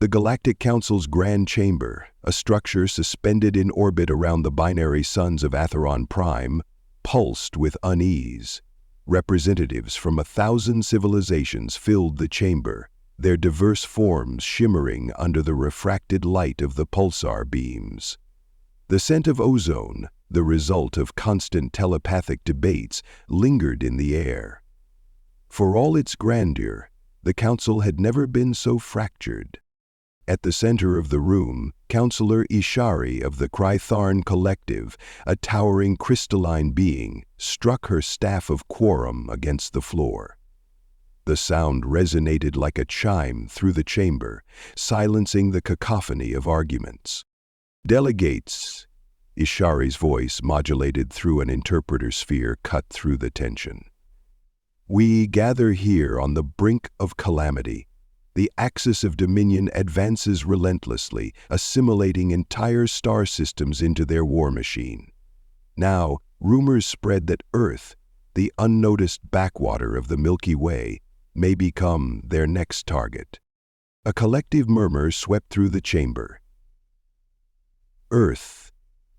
The Galactic Council's Grand Chamber, a structure suspended in orbit around the binary suns of Atheron Prime, pulsed with unease. Representatives from 1,000 civilizations filled the chamber, their diverse forms shimmering under the refracted light of the pulsar beams. The scent of ozone, the result of constant telepathic debates, lingered in the air. For all its grandeur, the council had never been so fractured. At the center of the room, Counselor Ishari of the Krytharn Collective, a towering crystalline being, struck her staff of quorum against the floor. The sound resonated like a chime through the chamber, silencing the cacophony of arguments. "Delegates," Ishari's voice, modulated through an interpreter sphere, cut through the tension. "We gather here on the brink of calamity. The axis of dominion advances relentlessly, assimilating entire star systems into their war machine. Now, rumors spread that Earth, the unnoticed backwater of the Milky Way, may become their next target." A collective murmur swept through the chamber. Earth,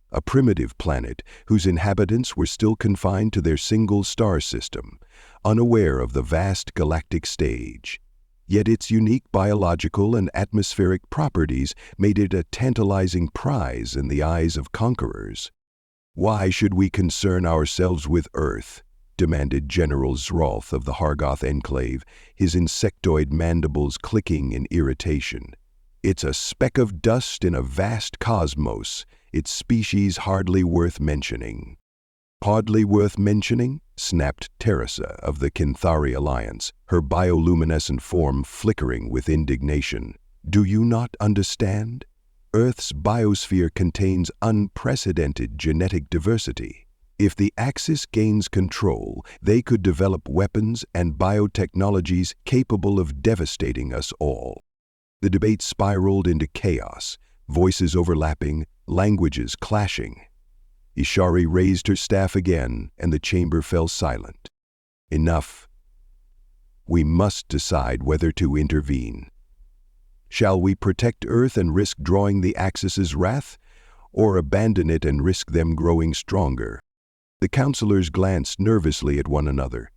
a primitive planet whose inhabitants were still confined to their single star system, unaware of the vast galactic stage. Yet its unique biological and atmospheric properties made it a tantalizing prize in the eyes of conquerors. "Why should we concern ourselves with Earth?" demanded General Zroth of the Hargoth Enclave, his insectoid mandibles clicking in irritation. "It's a speck of dust in a vast cosmos, its species hardly worth mentioning." "Hardly worth mentioning?" snapped Teresa of the Kinthari Alliance, her bioluminescent form flickering with indignation. "Do you not understand? Earth's biosphere contains unprecedented genetic diversity. If the Axis gains control, they could develop weapons and biotechnologies capable of devastating us all." The debate spiraled into chaos, voices overlapping, languages clashing. Ishari raised her staff again, and the chamber fell silent. "Enough. We must decide whether to intervene. Shall we protect Earth and risk drawing the Axis's wrath, or abandon it and risk them growing stronger?" The counselors glanced nervously at one another.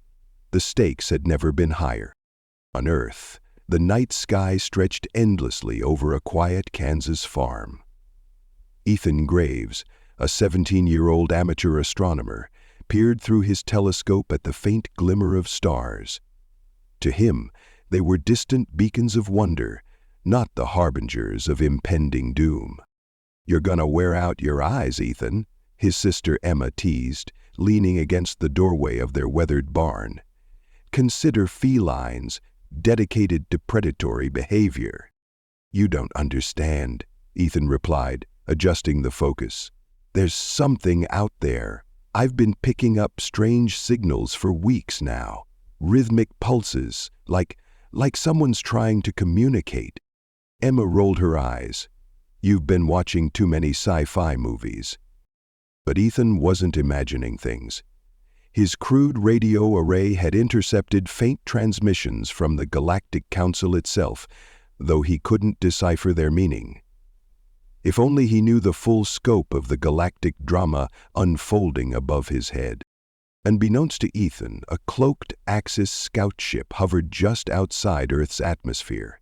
The stakes had never been higher. On Earth, the night sky stretched endlessly over a quiet Kansas farm. Ethan Graves, a 17-year-old amateur astronomer, peered through his telescope at the faint glimmer of stars. To him, they were distant beacons of wonder, not the harbingers of impending doom. "You're gonna wear out your eyes, Ethan," his sister Emma teased, leaning against the doorway of their weathered barn. "Consider felines, dedicated to predatory behavior." "You don't understand," Ethan replied, adjusting the focus. "There's something out there. I've been picking up strange signals for weeks now. Rhythmic pulses, like someone's trying to communicate." Emma rolled her eyes. "You've been watching too many sci-fi movies." But Ethan wasn't imagining things. His crude radio array had intercepted faint transmissions from the Galactic Council itself, though he couldn't decipher their meaning. If only he knew the full scope of the galactic drama unfolding above his head. Unbeknownst to Ethan, a cloaked Axis scout ship hovered just outside Earth's atmosphere.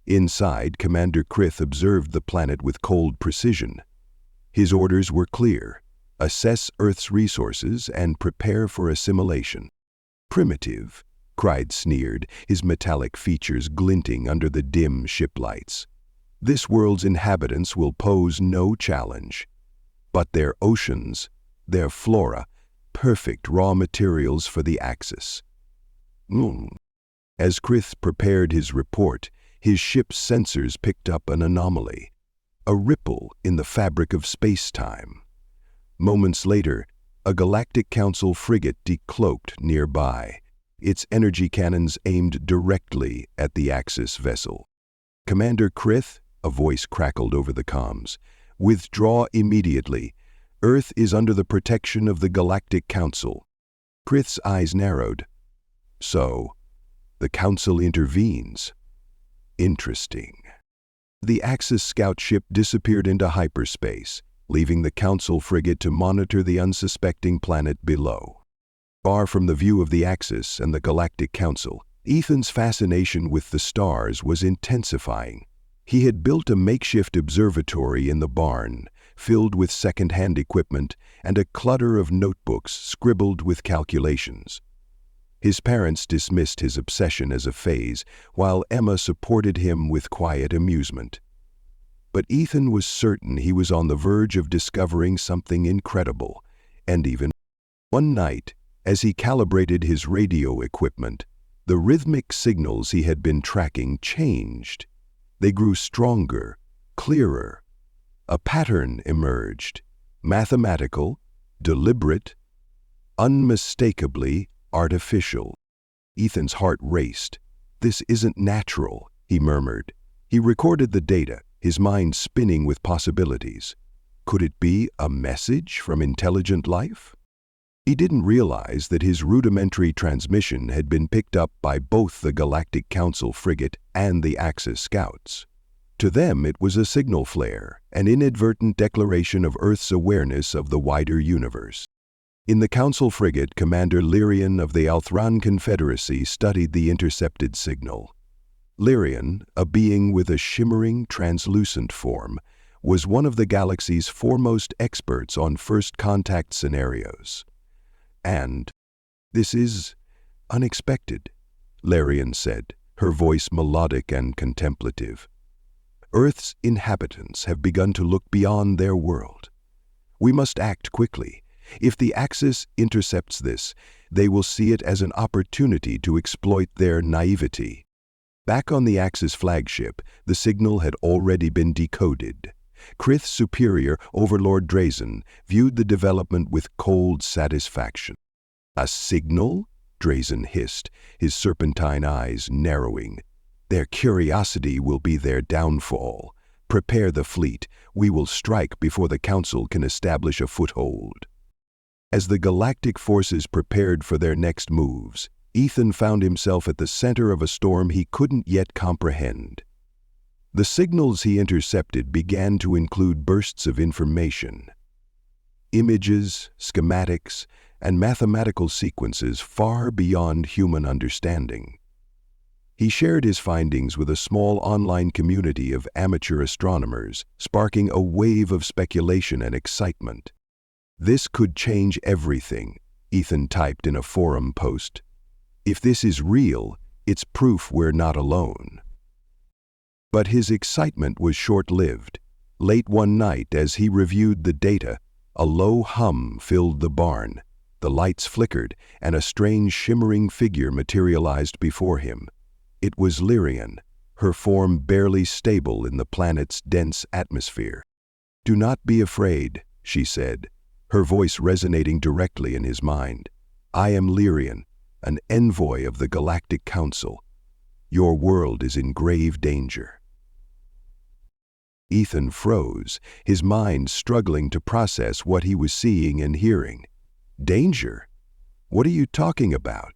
Inside, Commander Krith observed the planet with cold precision. His orders were clear: assess Earth's resources and prepare for assimilation. "Primitive," Kryde sneered, his metallic features glinting under the dim ship lights. "This world's inhabitants will pose no challenge. But their oceans, their flora, perfect raw materials for the Axis." As Krith prepared his report, his ship's sensors picked up an anomaly, a ripple in the fabric of space-time. Moments later, a Galactic Council frigate decloaked nearby, its energy cannons aimed directly at the Axis vessel. "Commander Krith," a voice crackled over the comms, "withdraw immediately. Earth is under the protection of the Galactic Council." Krith's eyes narrowed. "So, the Council intervenes. Interesting." The Axis scout ship disappeared into hyperspace, leaving the Council frigate to monitor the unsuspecting planet below. Far from the view of the Axis and the Galactic Council, Ethan's fascination with the stars was intensifying. He had built a makeshift observatory in the barn, filled with second-hand equipment and a clutter of notebooks scribbled with calculations. His parents dismissed his obsession as a phase, while Emma supported him with quiet amusement. But Ethan was certain he was on the verge of discovering something incredible, and even one night, as he calibrated his radio equipment, the rhythmic signals he had been tracking changed. They grew stronger, clearer. A pattern emerged, mathematical, deliberate, unmistakably artificial. Ethan's heart raced. "This isn't natural," he murmured. He recorded the data, his mind spinning with possibilities. Could it be a message from intelligent life? He didn't realize that his rudimentary transmission had been picked up by both the Galactic Council frigate and the Axis scouts. To them it was a signal flare, an inadvertent declaration of Earth's awareness of the wider universe. In the Council frigate, Commander Lyrian of the Althran Confederacy studied the intercepted signal. Lyrian, a being with a shimmering, translucent form, was one of the galaxy's foremost experts on first contact scenarios. "And this is unexpected," Lyrian said, her voice melodic and contemplative. "Earth's inhabitants have begun to look beyond their world. We must act quickly. If the Axis intercepts this, they will see it as an opportunity to exploit their naivety." Back on the Axis flagship, the signal had already been decoded. Krith's superior, Overlord Drazen, viewed the development with cold satisfaction. "A signal?" Drazen hissed, his serpentine eyes narrowing. "Their curiosity will be their downfall. Prepare the fleet. We will strike before the Council can establish a foothold." As the galactic forces prepared for their next moves, Ethan found himself at the center of a storm he couldn't yet comprehend. The signals he intercepted began to include bursts of information. Images, schematics, and mathematical sequences far beyond human understanding. He shared his findings with a small online community of amateur astronomers, sparking a wave of speculation and excitement. "This could change everything," Ethan typed in a forum post. "If this is real, it's proof we're not alone." But his excitement was short-lived. Late one night, as he reviewed the data, a low hum filled the barn. The lights flickered, and a strange shimmering figure materialized before him. It was Lyrian, her form barely stable in the planet's dense atmosphere. "Do not be afraid," she said, her voice resonating directly in his mind. "I am Lyrian, an envoy of the Galactic Council. Your world is in grave danger." Ethan froze, his mind struggling to process what he was seeing and hearing. "Danger? What are you talking about?"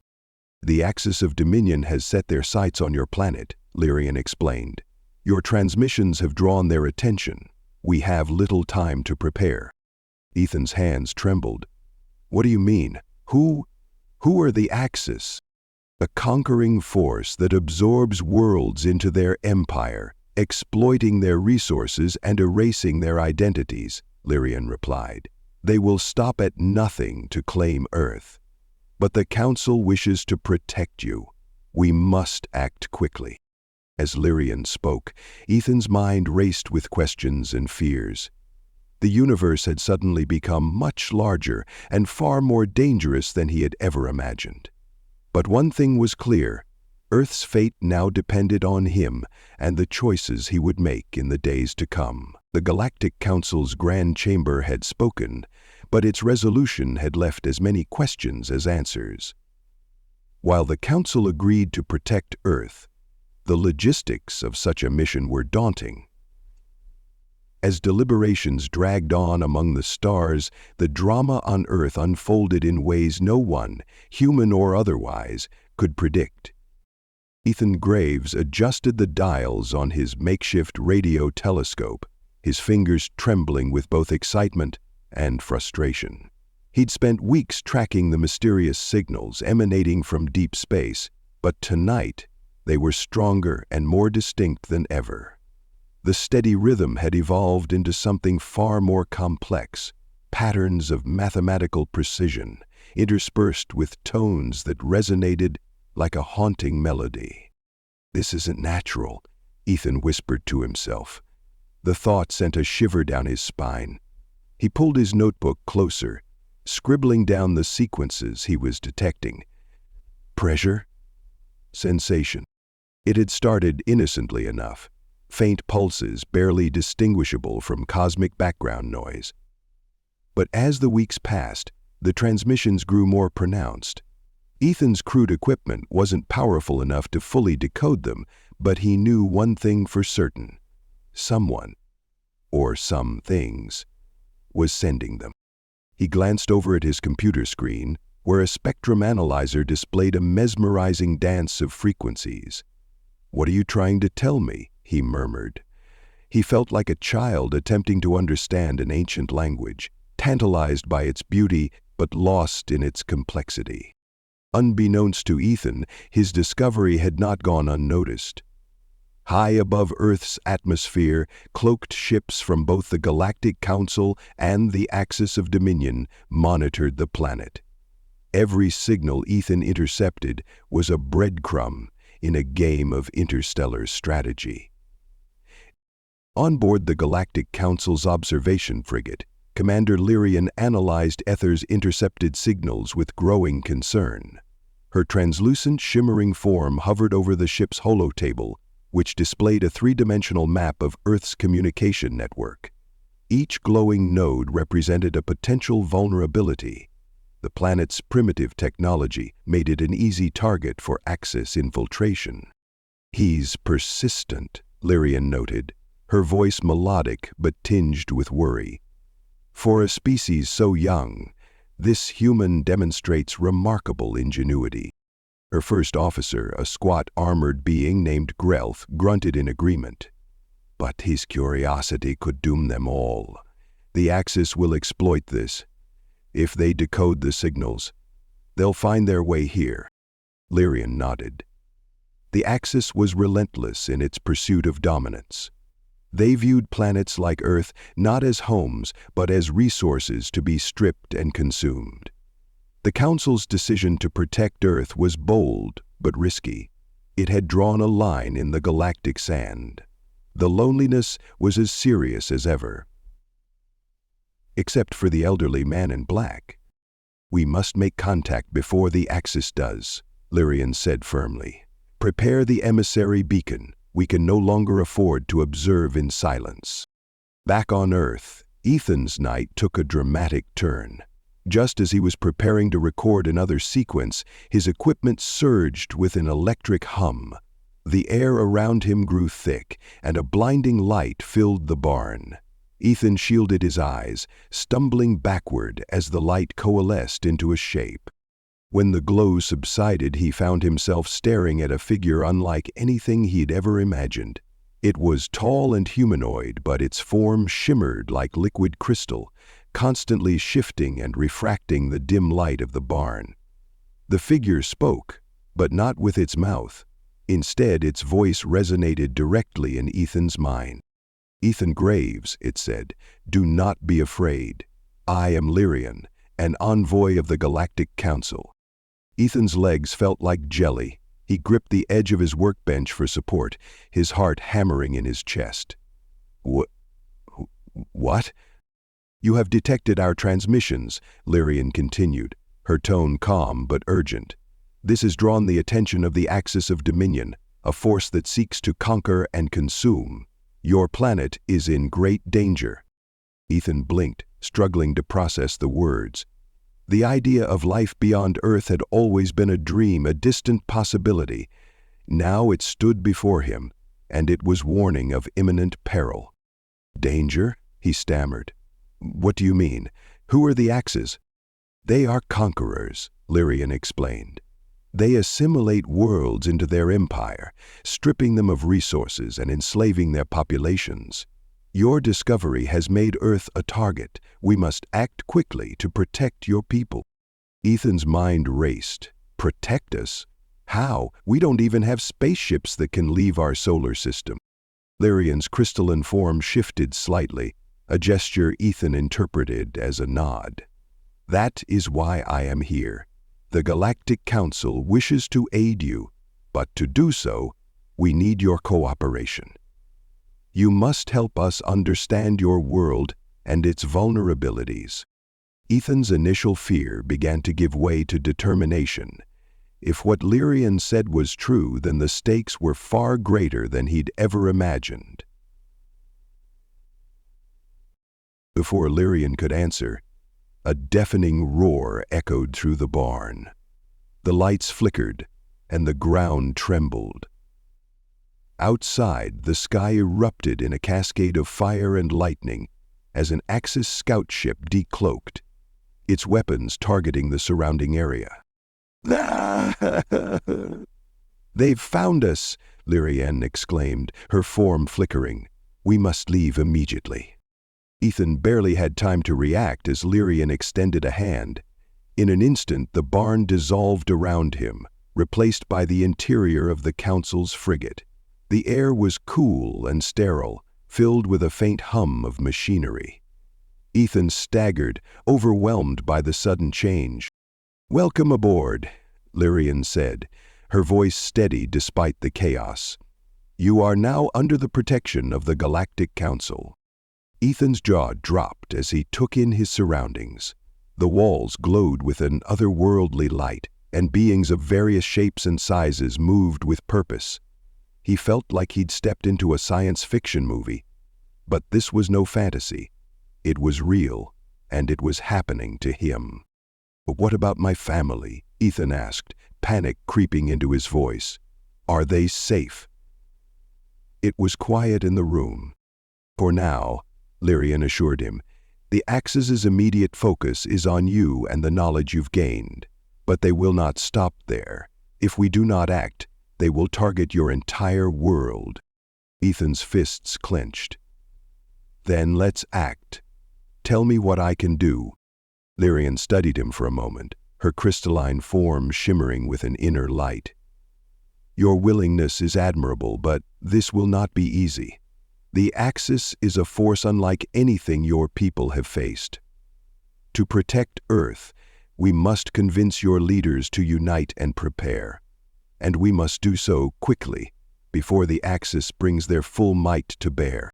"The Axis of Dominion has set their sights on your planet," Lyrian explained. "Your transmissions have drawn their attention. We have little time to prepare." Ethan's hands trembled. "What do you mean? Who are the Axis?" "A conquering force that absorbs worlds into their empire, exploiting their resources and erasing their identities," Lyrian replied. "They will stop at nothing to claim Earth. But the Council wishes to protect you. We must act quickly." As Lyrian spoke, Ethan's mind raced with questions and fears. The universe had suddenly become much larger and far more dangerous than he had ever imagined. But one thing was clear: Earth's fate now depended on him and the choices he would make in the days to come. The Galactic Council's Grand Chamber had spoken, but its resolution had left as many questions as answers. While the Council agreed to protect Earth, the logistics of such a mission were daunting. As deliberations dragged on among the stars, the drama on Earth unfolded in ways no one, human or otherwise, could predict. Ethan Graves adjusted the dials on his makeshift radio telescope, his fingers trembling with both excitement and frustration. He'd spent weeks tracking the mysterious signals emanating from deep space, but tonight they were stronger and more distinct than ever. The steady rhythm had evolved into something far more complex, patterns of mathematical precision, interspersed with tones that resonated like a haunting melody. "This isn't natural," Ethan whispered to himself. The thought sent a shiver down his spine. He pulled his notebook closer, scribbling down the sequences he was detecting. Pressure? Sensation. It had started innocently enough, faint pulses barely distinguishable from cosmic background noise. But as the weeks passed, the transmissions grew more pronounced. Ethan's crude equipment wasn't powerful enough to fully decode them, but he knew one thing for certain. Someone, or some things, was sending them. He glanced over at his computer screen, where a spectrum analyzer displayed a mesmerizing dance of frequencies. "What are you trying to tell me?" he murmured. He felt like a child attempting to understand an ancient language, tantalized by its beauty but lost in its complexity. Unbeknownst to Ethan, his discovery had not gone unnoticed. High above Earth's atmosphere, cloaked ships from both the Galactic Council and the Axis of Dominion monitored the planet. Every signal Ethan intercepted was a breadcrumb in a game of interstellar strategy. On board the Galactic Council's observation frigate, Commander Lyrian analyzed Ether's intercepted signals with growing concern. Her translucent, shimmering form hovered over the ship's holotable, which displayed a three-dimensional map of Earth's communication network. Each glowing node represented a potential vulnerability. The planet's primitive technology made it an easy target for Axis infiltration. "He's persistent," Lyrian noted, her voice melodic but tinged with worry. "For a species so young, this human demonstrates remarkable ingenuity." Her first officer, a squat armored being named Grelth, grunted in agreement. "But his curiosity could doom them all. The Axis will exploit this. If they decode the signals, they'll find their way here." Lyrian nodded. The Axis was relentless in its pursuit of dominance. They viewed planets like Earth not as homes, but as resources to be stripped and consumed. The Council's decision to protect Earth was bold but risky. It had drawn a line in the galactic sand. The loneliness was as serious as ever. Except for the elderly man in black. "We must make contact before the Axis does," Lyrian said firmly. "Prepare the emissary beacon. We can no longer afford to observe in silence." Back on Earth, Ethan's night took a dramatic turn. Just as he was preparing to record another sequence, his equipment surged with an electric hum. The air around him grew thick, and a blinding light filled the barn. Ethan shielded his eyes, stumbling backward as the light coalesced into a shape. When the glow subsided, he found himself staring at a figure unlike anything he'd ever imagined. It was tall and humanoid, but its form shimmered like liquid crystal, constantly shifting and refracting the dim light of the barn. The figure spoke, but not with its mouth. Instead, its voice resonated directly in Ethan's mind. "Ethan Graves," it said, "do not be afraid. I am Lyrian, an envoy of the Galactic Council." Ethan's legs felt like jelly. He gripped the edge of his workbench for support, his heart hammering in his chest. What? "You have detected our transmissions," Lyrian continued, her tone calm but urgent. "This has drawn the attention of the Axis of Dominion, a force that seeks to conquer and consume. Your planet is in great danger." Ethan blinked, struggling to process the words. The idea of life beyond Earth had always been a dream, a distant possibility. Now it stood before him, and it was warning of imminent peril. "Danger?" he stammered. "What do you mean? Who are the Axis?" "They are conquerors," Lyrian explained. They assimilate worlds into their empire, stripping them of resources and enslaving their populations. Your discovery has made Earth a target. We must act quickly to protect your people." Ethan's mind raced. Protect us? How? We don't even have spaceships that can leave our solar system. Lyrian's crystalline form shifted slightly, a gesture Ethan interpreted as a nod. "That is why I am here. The Galactic Council wishes to aid you, but to do so, we need your cooperation. You must help us understand your world and its vulnerabilities." Ethan's initial fear began to give way to determination. If what Lyrian said was true, then the stakes were far greater than he'd ever imagined. Before Lyrian could answer, a deafening roar echoed through the barn. The lights flickered, and the ground trembled. Outside, the sky erupted in a cascade of fire and lightning as an Axis scout ship decloaked, its weapons targeting the surrounding area. "They've found us!" Lyrian exclaimed, her form flickering. "We must leave immediately." Ethan barely had time to react as Lyrian extended a hand. In an instant, the barn dissolved around him, replaced by the interior of the Council's frigate. The air was cool and sterile, filled with a faint hum of machinery. Ethan staggered, overwhelmed by the sudden change. "Welcome aboard," Lyrian said, her voice steady despite the chaos. "You are now under the protection of the Galactic Council." Ethan's jaw dropped as he took in his surroundings. The walls glowed with an otherworldly light, and beings of various shapes and sizes moved with purpose. He felt like he'd stepped into a science fiction movie. But this was no fantasy. It was real, and it was happening to him. "But what about my family?" Ethan asked, panic creeping into his voice. "Are they safe?" It was quiet in the room. "For now," Lyrian assured him, "the Axis's immediate focus is on you and the knowledge you've gained. But they will not stop there. If we do not act, they will target your entire world." Ethan's fists clenched. "Then let's act. Tell me what I can do." Lyrian studied him for a moment, her crystalline form shimmering with an inner light. "Your willingness is admirable, but this will not be easy. The Axis is a force unlike anything your people have faced. To protect Earth, we must convince your leaders to unite and prepare. And we must do so quickly, before the Axis brings their full might to bear."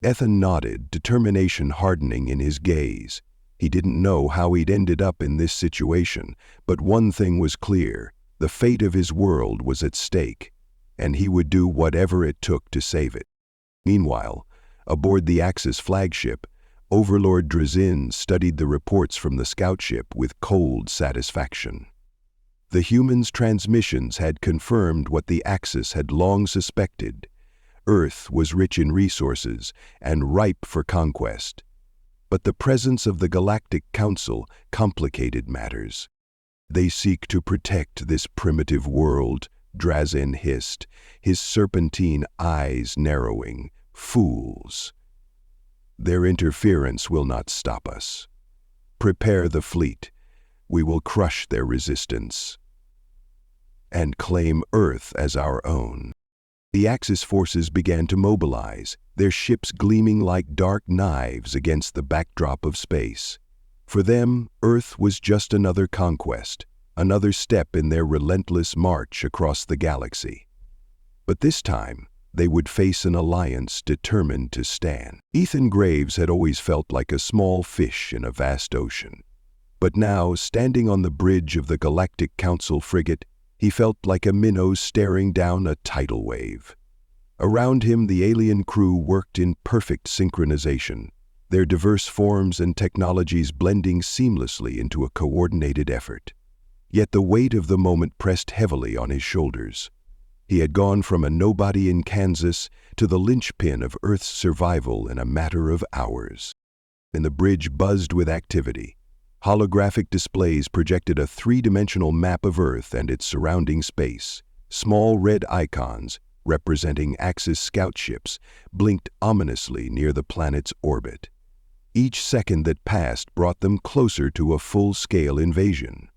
Ethan nodded, determination hardening in his gaze. He didn't know how he'd ended up in this situation, but one thing was clear: the fate of his world was at stake, and he would do whatever it took to save it. Meanwhile, aboard the Axis flagship, Overlord Drazin studied the reports from the scout ship with cold satisfaction. The humans' transmissions had confirmed what the Axis had long suspected. Earth was rich in resources and ripe for conquest. But the presence of the Galactic Council complicated matters. "They seek to protect this primitive world," Drazin hissed, his serpentine eyes narrowing. "Fools. Their interference will not stop us. Prepare the fleet. We will crush their resistance and claim Earth as our own." The Axis forces began to mobilize, their ships gleaming like dark knives against the backdrop of space. For them, Earth was just another conquest, another step in their relentless march across the galaxy. But this time, they would face an alliance determined to stand. Ethan Graves had always felt like a small fish in a vast ocean. But now, standing on the bridge of the Galactic Council frigate, he felt like a minnow staring down a tidal wave. Around him, the alien crew worked in perfect synchronization, their diverse forms and technologies blending seamlessly into a coordinated effort. Yet the weight of the moment pressed heavily on his shoulders. He had gone from a nobody in Kansas to the linchpin of Earth's survival in a matter of hours. And the bridge buzzed with activity. Holographic displays projected a three-dimensional map of Earth and its surrounding space. Small red icons, representing Axis scout ships, blinked ominously near the planet's orbit. Each second that passed brought them closer to a full-scale invasion.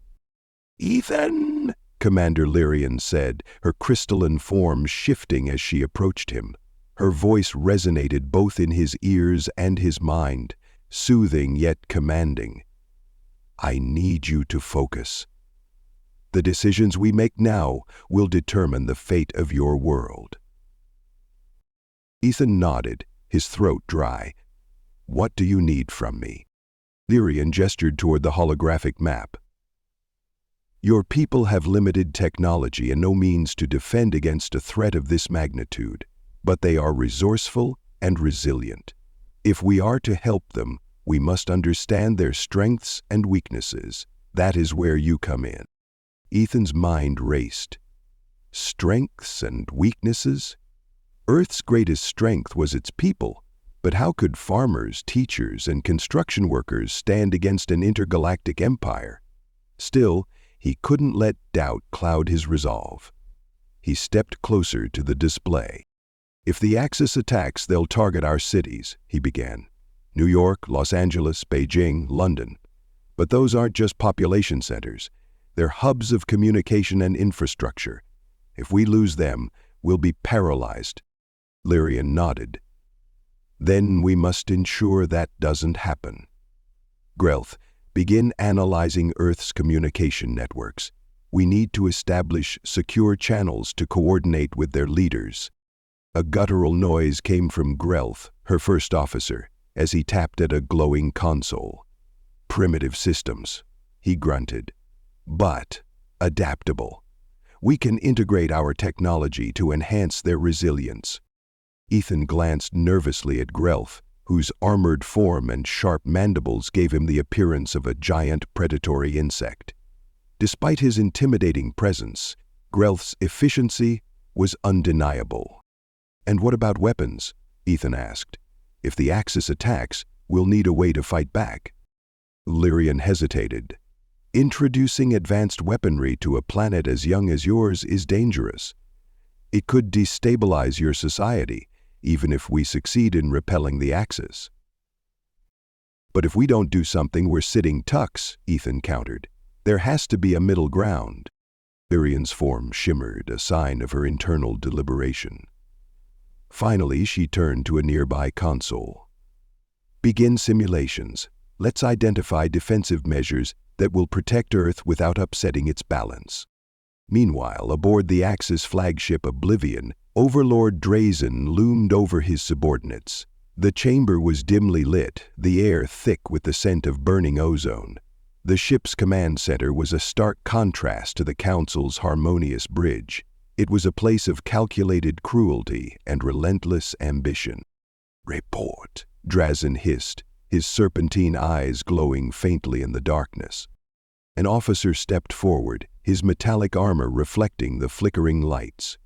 "Ethan!" Commander Lyrian said, her crystalline form shifting as she approached him. Her voice resonated both in his ears and his mind, soothing yet commanding. "I need you to focus. The decisions we make now will determine the fate of your world." Ethan nodded, his throat dry. "What do you need from me?" Lyrian gestured toward the holographic map. "Your people have limited technology and no means to defend against a threat of this magnitude, but they are resourceful and resilient. If we are to help them, we must understand their strengths and weaknesses. That is where you come in." Ethan's mind raced. Strengths and weaknesses? Earth's greatest strength was its people, but how could farmers, teachers, and construction workers stand against an intergalactic empire? Still, he couldn't let doubt cloud his resolve. He stepped closer to the display. "If the Axis attacks, they'll target our cities," he began. "New York, Los Angeles, Beijing, London. But those aren't just population centers. They're hubs of communication and infrastructure. If we lose them, we'll be paralyzed." Lyrian nodded. "Then we must ensure that doesn't happen. Grelth, begin analyzing Earth's communication networks. We need to establish secure channels to coordinate with their leaders." A guttural noise came from Grelth, her first officer, as he tapped at a glowing console. "Primitive systems," he grunted, "but adaptable. We can integrate our technology to enhance their resilience." Ethan glanced nervously at Grelth, whose armored form and sharp mandibles gave him the appearance of a giant predatory insect. Despite his intimidating presence, Grelth's efficiency was undeniable. "And what about weapons?" Ethan asked. "If the Axis attacks, we'll need a way to fight back." Lyrian hesitated. "Introducing advanced weaponry to a planet as young as yours is dangerous. It could destabilize your society, even if we succeed in repelling the Axis." "But if we don't do something, we're sitting ducks," Ethan countered. "There has to be a middle ground." Lyrian's form shimmered, a sign of her internal deliberation. Finally, she turned to a nearby console. "Begin simulations. Let's identify defensive measures that will protect Earth without upsetting its balance." Meanwhile, aboard the Axis flagship Oblivion, Overlord Drazen loomed over his subordinates. The chamber was dimly lit, the air thick with the scent of burning ozone. The ship's command center was a stark contrast to the Council's harmonious bridge. It was a place of calculated cruelty and relentless ambition. "Report," Drazen hissed, his serpentine eyes glowing faintly in the darkness. An officer stepped forward, his metallic armor reflecting the flickering lights.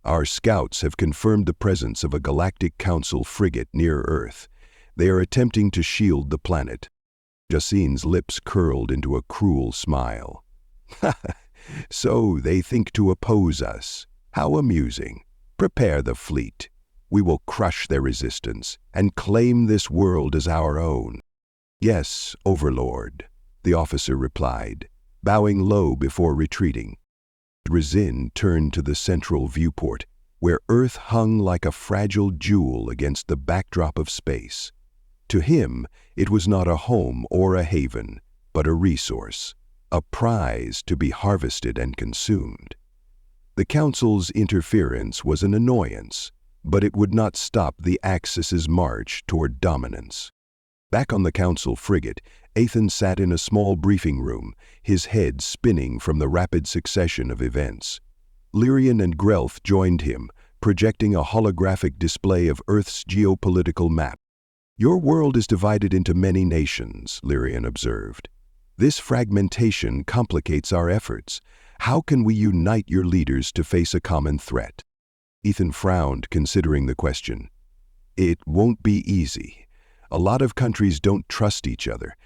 "Our scouts have confirmed the presence of a Galactic Council frigate near Earth. They are attempting to shield the planet." Jacine's lips curled into a cruel smile. "So they think to oppose us. How amusing. Prepare the fleet. We will crush their resistance and claim this world as our own." "Yes, Overlord," the officer replied, bowing low before retreating. Drazen turned to the central viewport, where Earth hung like a fragile jewel against the backdrop of space. To him, it was not a home or a haven, but a resource, a prize to be harvested and consumed. The Council's interference was an annoyance, but it would not stop the Axis's march toward dominance. Back on the Council frigate, Ethan sat in a small briefing room, his head spinning from the rapid succession of events. Lyrian and Grelth joined him, projecting a holographic display of Earth's geopolitical map. "Your world is divided into many nations," Lyrian observed. "This fragmentation complicates our efforts. How can we unite your leaders to face a common threat?" Ethan frowned, considering the question. "It won't be easy. A lot of countries don't trust each other,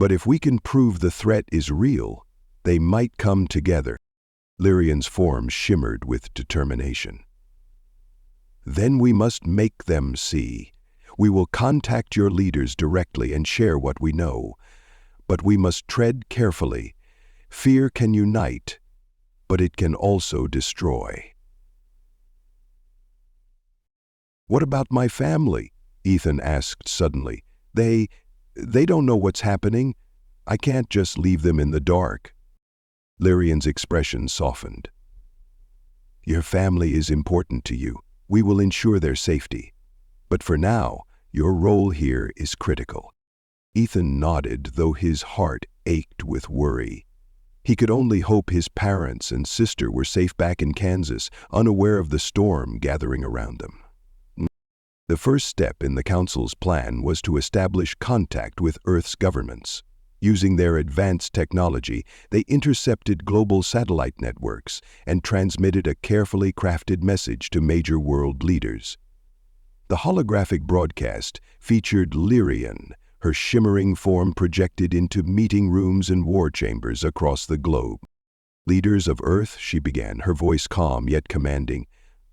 But if we can prove the threat is real, they might come together. Lyrian's form shimmered with determination. Then we must make them see. We will contact your leaders directly and share what we know. But we must tread carefully. Fear can unite, but it can also destroy. What about my family? Ethan asked suddenly. They don't know what's happening. I can't just leave them in the dark. Lyrian's expression softened. Your family is important to you. We will ensure their safety. But for now, your role here is critical. Ethan nodded, though his heart ached with worry. He could only hope his parents and sister were safe back in Kansas, unaware of the storm gathering around them. The first step in the Council's plan was to establish contact with Earth's governments. Using their advanced technology, they intercepted global satellite networks and transmitted a carefully crafted message to major world leaders. The holographic broadcast featured Lyrian, her shimmering form projected into meeting rooms and war chambers across the globe. Leaders of Earth, she began, her voice calm yet commanding.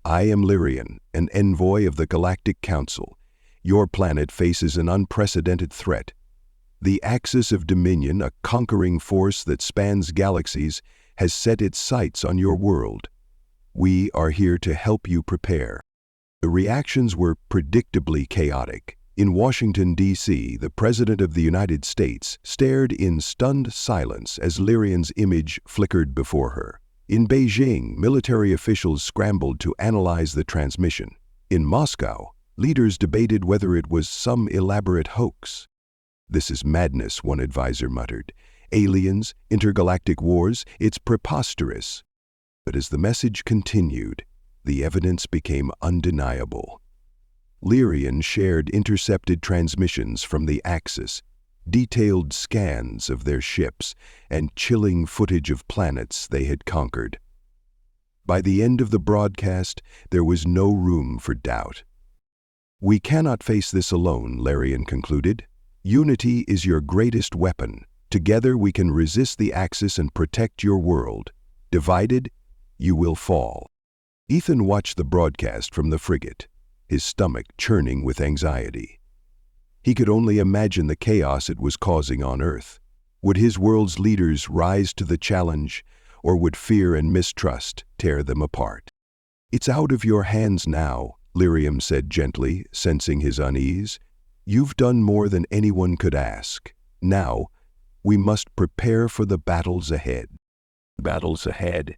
I am Lyrian, an envoy of the Galactic Council. Your planet faces an unprecedented threat. The axis of dominion, a conquering force that spans galaxies, has set its sights on your world. We are here to help you prepare. The reactions were predictably chaotic. In Washington, D.C., the President of the United States stared in stunned silence as Lyrian's image flickered before her. In Beijing, military officials scrambled to analyze the transmission. In Moscow, leaders debated whether it was some elaborate hoax. This is madness, one advisor muttered. Aliens, intergalactic wars, it's preposterous. But as the message continued, the evidence became undeniable. Lyrian shared intercepted transmissions from the Axis, detailed scans of their ships, and chilling footage of planets they had conquered. By the end of the broadcast, there was no room for doubt. We cannot face this alone, Lyrian concluded. Unity is your greatest weapon. Together we can resist the Axis and protect your world. Divided, you will fall. Ethan watched the broadcast from the frigate, his stomach churning with anxiety. He could only imagine the chaos it was causing on Earth. Would his world's leaders rise to the challenge, or would fear and mistrust tear them apart? It's out of your hands now, Lyrian said gently, sensing his unease. You've done more than anyone could ask. Now, we must prepare for the battles ahead. Battles ahead.